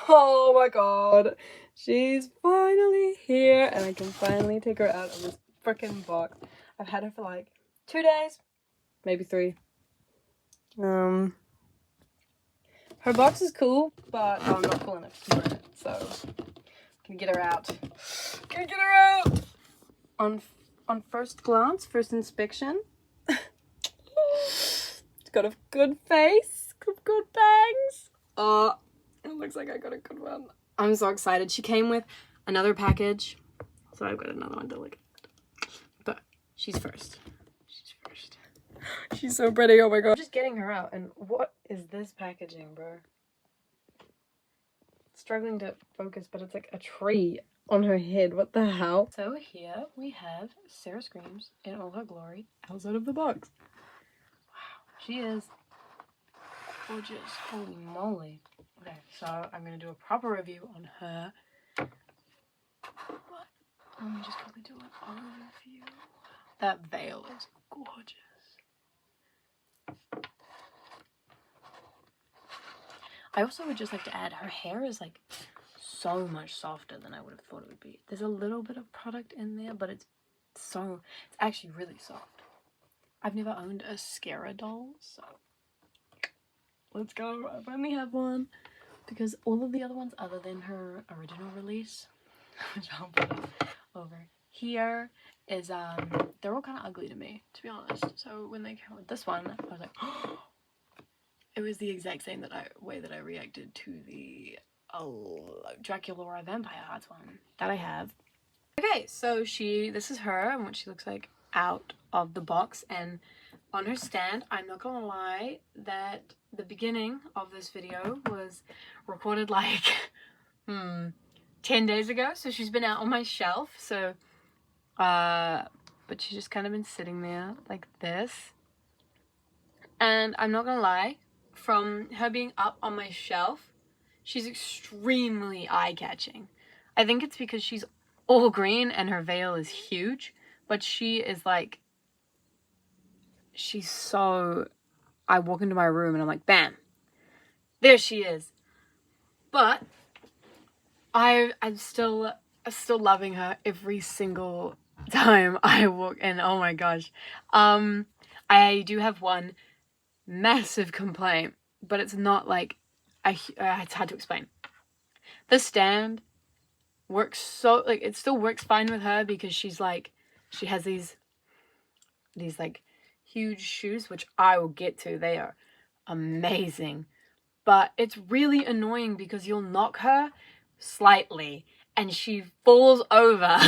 Oh my god. She's finally here and I can finally take her out of this freaking box. I've had her for like 2 days, maybe 3. Her box is cool, but I'm not cool enough to wear it, so can get her out. Can get her out! On first glance, first inspection, it's got a good face, good bangs. It looks like I got a good one. I'm so excited. She came with another package, so I've got another one to look at. But she's first. She's first. She's so pretty. Oh my god. I'm just getting her out, and what is this packaging, bro? Struggling to focus, but it's like a tree on her head. What the hell? So here we have Scarah Screams in all her glory outside of the box. Wow, she is gorgeous. Holy moly. Okay, so I'm gonna do a proper review on her. What? Let me just quickly do an overview. That veil is gorgeous. I also would just like to add, her hair is like so much softer than I would have thought it would be. There's a little bit of product in there, but it's actually really soft. I've never owned a Scarah doll, so let's go. I finally have one, because all of the other ones other than her original release, which I'll put over here, is they're all kind of ugly to me, to be honest. So when they came with this one, I was like, oh, it was the exact same way that I reacted to the Dracula or a Vampire Hearts one that I have. Okay, so this is her and what she looks like out of the box. And on her stand, I'm not gonna lie that the beginning of this video was recorded like 10 days ago. So she's been out on my shelf. So but she's just kind of been sitting there like this. And I'm not gonna lie, from her being up on my shelf, she's extremely eye-catching. I think it's because she's all green and her veil is huge, but she is like, she's so, I walk into my room and I'm like, bam, there she is. But I'm still loving her every single time I walk in. Oh my gosh. I do have one massive complaint, but it's not like, it's hard to explain. The stand works so, like, it still works fine with her because she's like, she has these like huge shoes, which I will get to. They are amazing, but it's really annoying because you'll knock her slightly and she falls over.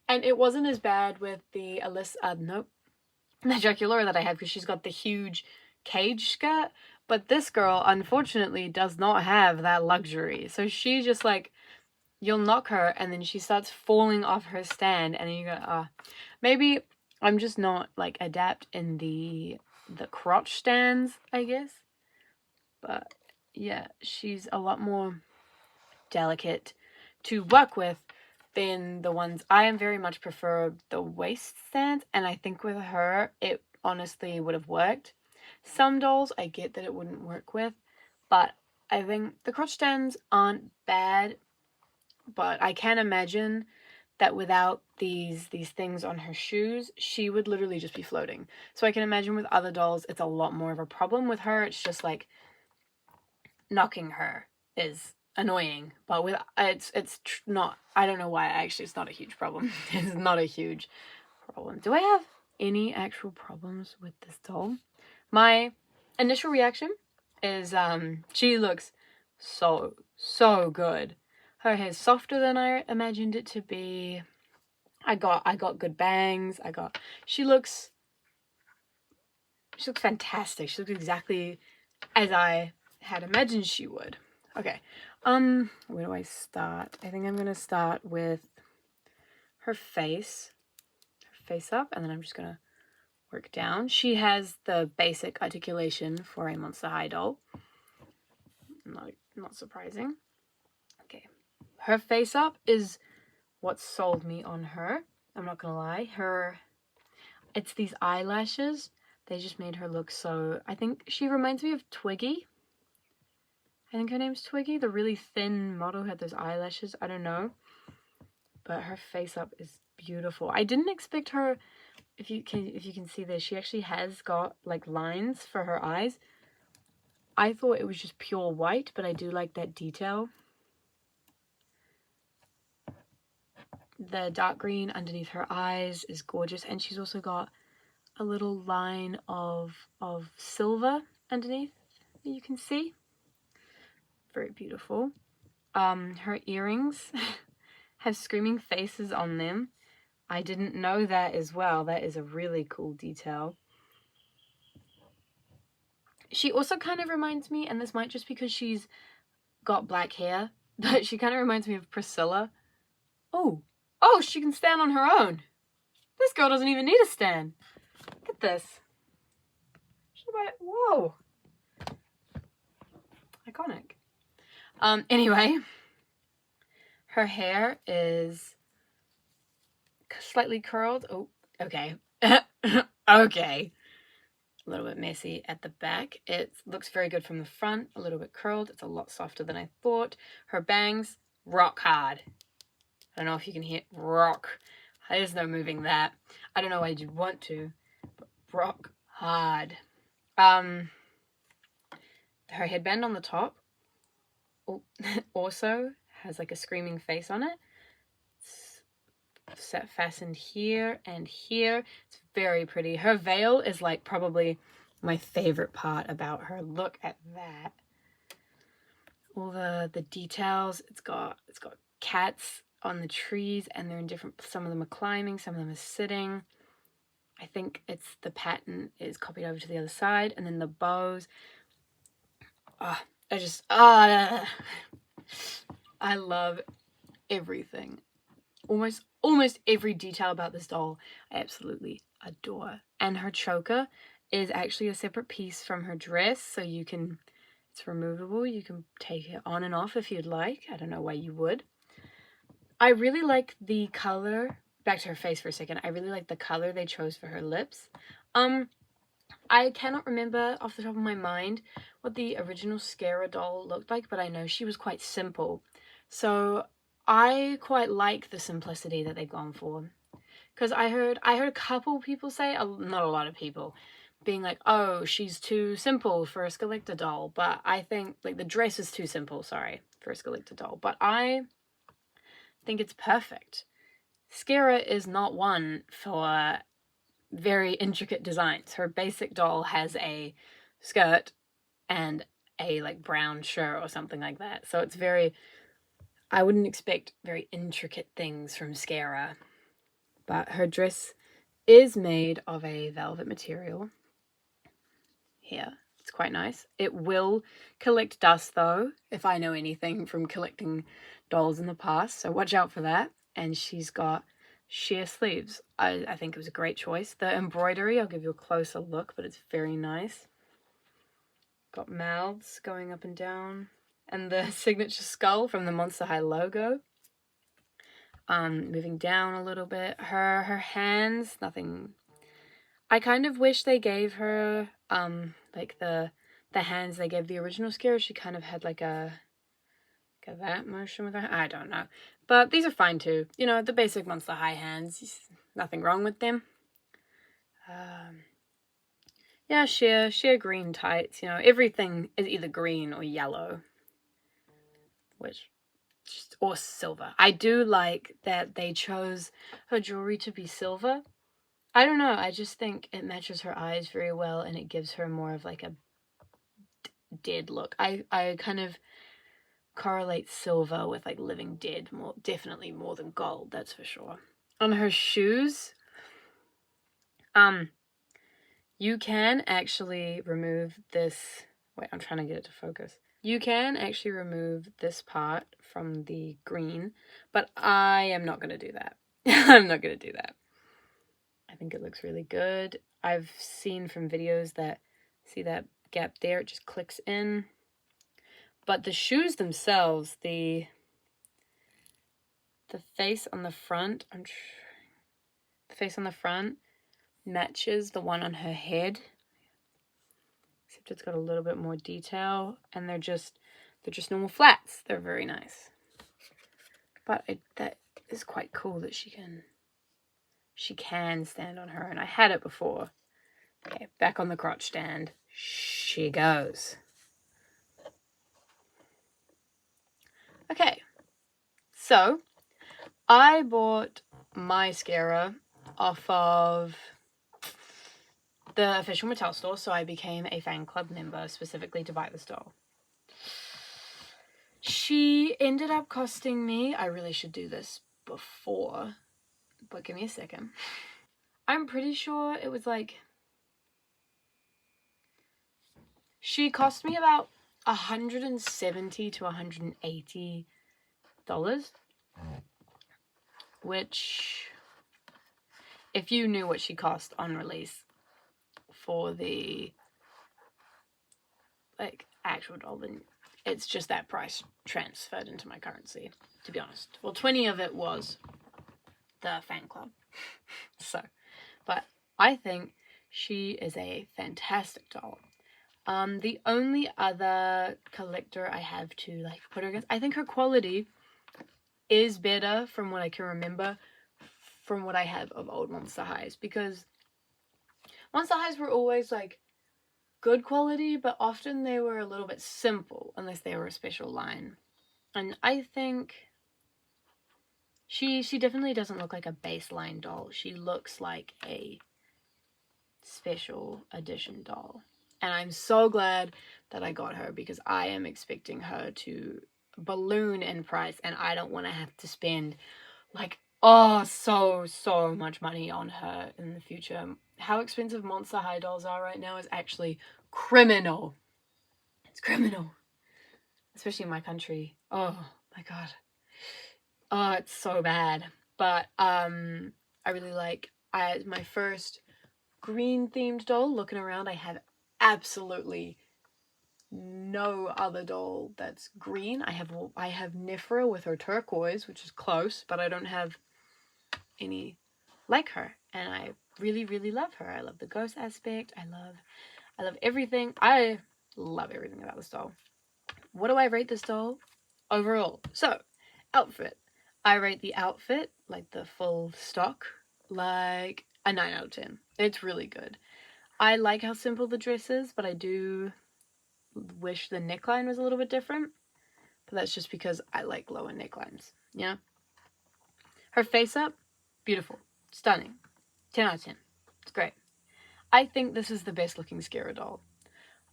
And it wasn't as bad with the the Dracula that I have, because she's got the huge cage skirt, but this girl unfortunately does not have that luxury. So she just like, you'll knock her and then she starts falling off her stand, and then you go, maybe I'm just not like adept in the crotch stands, I guess. But yeah, she's a lot more delicate to work with than the ones I am very much prefer the waist stands, and I think with her it honestly would have worked. Some dolls I get that it wouldn't work with, but I think the crotch stands aren't bad, but I can imagine that without these things on her shoes, she would literally just be floating. So I can imagine with other dolls it's a lot more of a problem. With her it's just like knocking her is annoying, but with it's not, I don't know why, actually it's not a huge problem. It's not a huge problem. Do I have any actual problems with this doll? My initial reaction is she looks so good. Her hair's softer than I imagined it to be. I got good bangs. She looks fantastic. She looks exactly as I had imagined she would. Okay, where do I start? I think I'm gonna start with her face up, and then I'm just gonna work down. She has the basic articulation for a Monster High doll. Not surprising. Okay, her face up is what sold me on her. I'm not gonna lie. It's these eyelashes. They just made her look so, I think she reminds me of Twiggy. I think her name's Twiggy. The really thin model had those eyelashes. I don't know. But her face up is beautiful. I didn't expect her, if you can see this, she actually has got like lines for her eyes. I thought it was just pure white, but I do like that detail. The dark green underneath her eyes is gorgeous, and she's also got a little line of silver underneath that you can see. Very beautiful. Her earrings have screaming faces on them. I didn't know that as well. That is a really cool detail. She also kind of reminds me, and this might just because she's got black hair, but she kind of reminds me of Priscilla. Oh, she can stand on her own. This girl doesn't even need a stand. Look at this. Whoa. Iconic. Anyway, her hair is slightly curled. Oh, okay. Okay. A little bit messy at the back. It looks very good from the front, a little bit curled. It's a lot softer than I thought. Her bangs, rock hard. I don't know if you can hear rock. There's no moving that. I don't know why you'd want to, but rock hard. Her headband on the top also has like a screaming face on it. It's fastened here and here. It's very pretty. Her veil is like probably my favorite part about her. Look at that. All the details. It's got cats on the trees, and they're in different, some of them are climbing, some of them are sitting. I think it's the pattern is copied over to the other side, and then the bows. I love everything. Almost every detail about this doll I absolutely adore. And her choker is actually a separate piece from her dress, so it's removable. You can take it on and off if you'd like. I don't know why you would. I really like the color. Back to her face for a second. I really like the color they chose for her lips. I cannot remember off the top of my mind what the original Scarah doll looked like, but I know she was quite simple. So I quite like the simplicity that they've gone for. Because I heard a couple people say, not a lot of people, being like, oh, she's too simple for a Skellacta doll. But I think, like, the dress is too simple, sorry, for a Skellacta doll. But I think it's perfect. Scarah is not one for very intricate designs. Her basic doll has a skirt and a like brown shirt or something like that. So it's very, I wouldn't expect very intricate things from Scarah. But her dress is made of a velvet material. Here, it's quite nice. It will collect dust though, if I know anything from collecting dolls in the past. So watch out for that. And she's got sheer sleeves. I think it was a great choice. The embroidery, I'll give you a closer look, but it's very nice. Got mouths going up and down. And the signature skull from the Monster High logo. Moving down a little bit. Her hands, nothing. I kind of wish they gave her, like the hands they gave the original Scarah. She kind of had like a that motion with her. I don't know. But these are fine too. You know, the basic Monster High hands. Nothing wrong with them. Yeah, sheer green tights. You know, everything is either green or yellow. Or silver. I do like that they chose her jewelry to be silver. I don't know. I just think it matches her eyes very well, and it gives her more of like a dead look. I kind of correlate silver with like living dead definitely more than gold, that's for sure. On her shoes, you can actually remove this. Wait, I'm trying to get it to focus. You can actually remove this part from the green, but I am not going to do that. I'm not going to do that. I think it looks really good. I've seen from videos that, see that gap there, it just clicks in. But the shoes themselves, the face on the front, the face on the front matches the one on her head. Except it's got a little bit more detail, and they're just They're just normal flats. They're very nice. But that is quite cool that she can stand on her. And I had it before. Okay, back on the crotch stand. She goes. Okay. So, I bought my Scarah off of the official Mattel store, so I became a fan club member specifically to buy this doll. She ended up costing me, I really should do this before, but give me a second. I'm pretty sure it was like, she cost me about $170 to $180, which, if you knew what she cost on release for the like actual doll, then it's just that price transferred into my currency, to be honest. Well, 20 of it was the fan club. So, but I think she is a fantastic doll. The only other collector I have to like put her against, I think her quality is better from what I can remember from what I have of old Monster Highs, because Monster Highs were always like good quality, but often they were a little bit simple unless they were a special line. And I think she definitely doesn't look like a baseline doll. She looks like a special edition doll. And I'm so glad that I got her, because I am expecting her to balloon in price, and I don't want to have to spend like, oh, so much money on her in the future. How expensive Monster High dolls are right now is actually criminal. It's criminal. Especially in my country. Oh my god. Oh, it's so bad. But I really like, my first green themed doll, looking around, I have absolutely no other doll that's green. I have Nifra with her turquoise, which is close, but I don't have any like her, and I really love her. I love the ghost aspect. I love everything. I love everything about this doll. What do I rate this doll overall? So, outfit. I rate the outfit, like the full stock, like a 9 out of 10. It's really good. I like how simple the dress is, but I do wish the neckline was a little bit different. But that's just because I like lower necklines, yeah? Her face up, beautiful. Stunning. 10 out of 10. It's great. I think this is the best looking Scarah doll.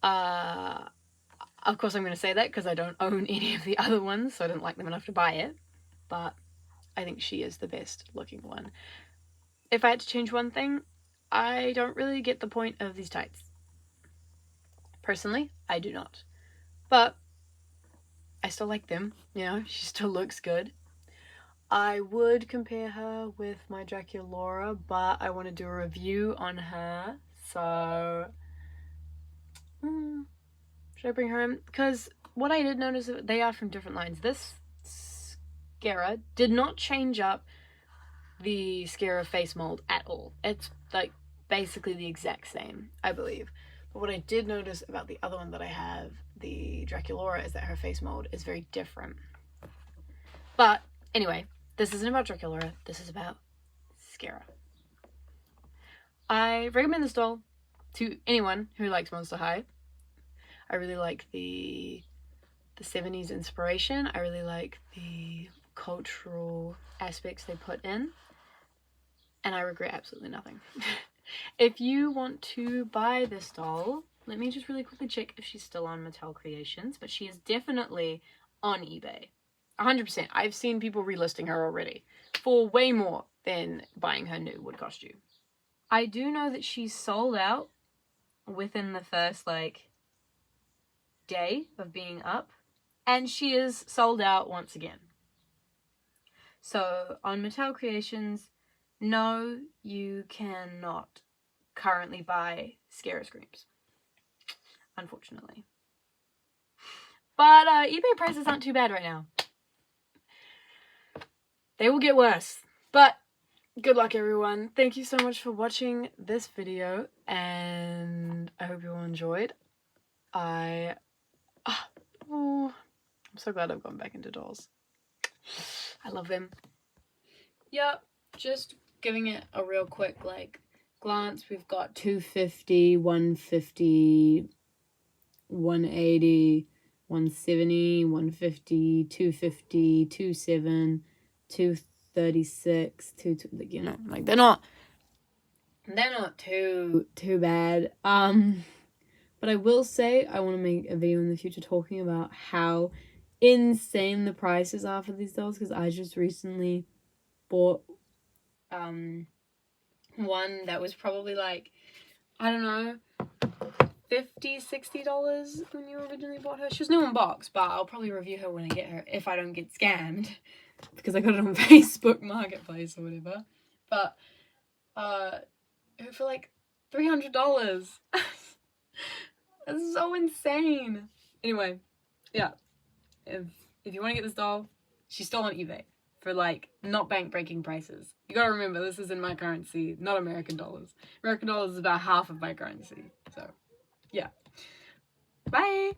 Of course I'm going to say that because I don't own any of the other ones, so I didn't like them enough to buy it. But I think she is the best looking one. If I had to change one thing, I don't really get the point of these tights. Personally, I do not. But I still like them, you know, she still looks good. I would compare her with my Draculaura, but I want to do a review on her, so should I bring her in? Because what I did notice, they are from different lines. This Scarah did not change up the Scarah face mold at all. It's like basically the exact same, I believe. But what I did notice about the other one that I have, the Draculaura, is that her face mold is very different. But anyway, this isn't about Draculaura, this is about Scarah. I recommend this doll to anyone who likes Monster High. I really like the 70s inspiration. I really like the cultural aspects they put in. And I regret absolutely nothing. If you want to buy this doll, let me just really quickly check if she's still on Mattel Creations, but she is definitely on eBay. 100%. I've seen people relisting her already for way more than buying her new would cost you. I do know that she's sold out within the first, like, day of being up, and she is sold out once again. So, on Mattel Creations, no, you cannot currently buy Scarah Screams, unfortunately. But eBay prices aren't too bad right now. They will get worse. But good luck, everyone. Thank you so much for watching this video, and I hope you all enjoyed. I'm so glad I've gone back into dolls. I love them. Yep, just giving it a real quick like glance. We've got 250, 150, 180, 170, 150, 250, 27, 236, you know, like they're not too bad. But I will say I want to make a video in the future talking about how insane the prices are for these dolls, because I just recently bought one that was probably like, I don't know, $50-$60 when you originally bought her. She was new in box, but I'll probably review her when I get her, if I don't get scammed, because I got it on Facebook Marketplace or whatever. But for like $300. That's so insane. Anyway, yeah, if you want to get this doll, she's still on eBay for like not bank breaking prices. You gotta remember, this is in my currency, not American dollars. American dollars is about half of my currency. So yeah, bye.